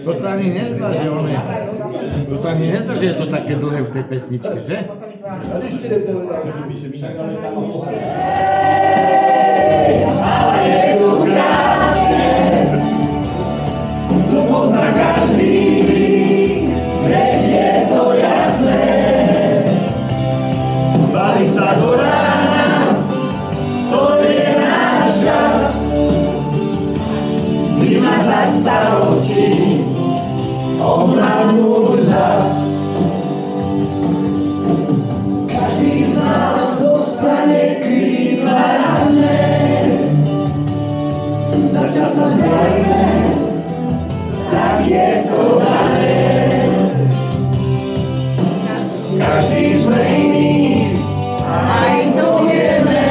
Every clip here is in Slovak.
To sa ani nezdá, že on je... To sa ani nezdá, že je to také dlhé v tej pesničke, že? Ale si nepovedal, že by se mi Ale je tu krásne, to pozná každý, veď je to jasné. Baliť sa do rána, to je náš čas. Vymazať starosti, omladnúť zas. Každý z nás dostane krídla ranné, za čas sa zdravíme, tak je to dané. Každý sme iný, aj to vieme,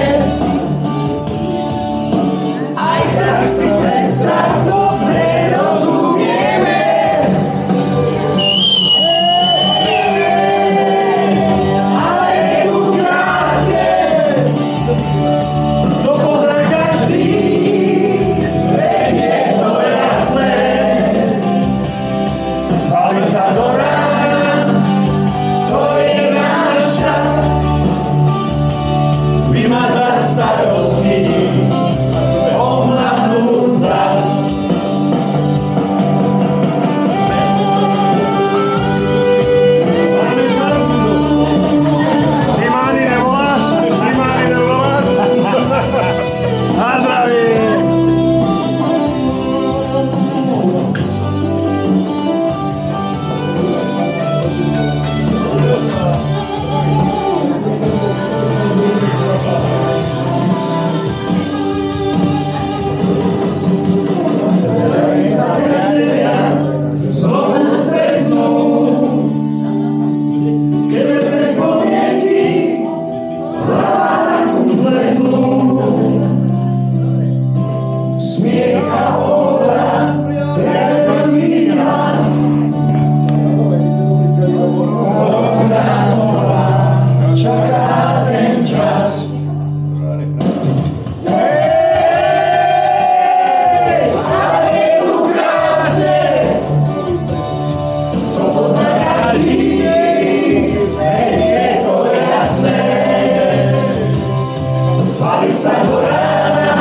aj tak si predsa dobre rozumieme. Ale je tu krásne, to pozná každý, veď je to jasné. Bali sa do rána, to je náš čas. Vymazať starosti, omladnúť zas. Ty ma ani nevoláš? Na zdravie! Znovu stretnú, keď lepé spomienky v hlavách už blednú. Smiech a pohoda, priateľský hlas. Od nás znova čaká ten čas. Ale je tu krásne, to pozná každý, veď je to jasné. Baliť sa do rána,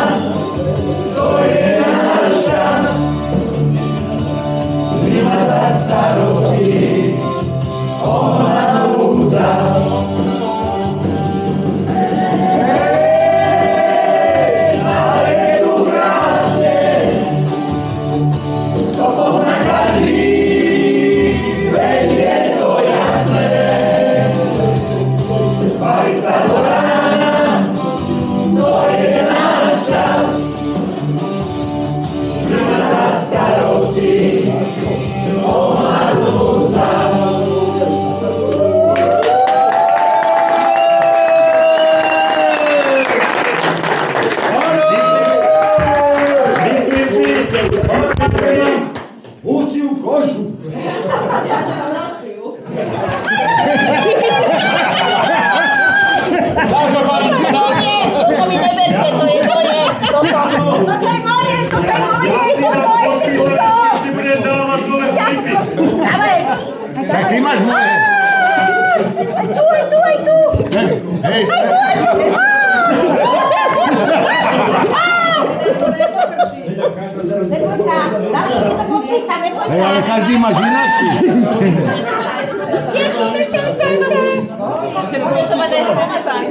to je náš čas. Vymazať starosti, omladnúť zas. Ale je tu krásne, to pozná každý, veď je to jasné. Baliť sa do rána, to je náš čas. Vymazať starosti, omladnúť zas. Husiu kožu. Toto mi neberte, to je moje, toto. Toto je moje, toto ešte tuto. Ešte bude dávať dole vstupy. Dávaj. Tak ty máš moje. Tu, aj tu. Hej, Neboj sa, dávaj to popísať, neboj hej, sa. ale každý máš ináčí. Ešte. Bude to mať aj spomazák.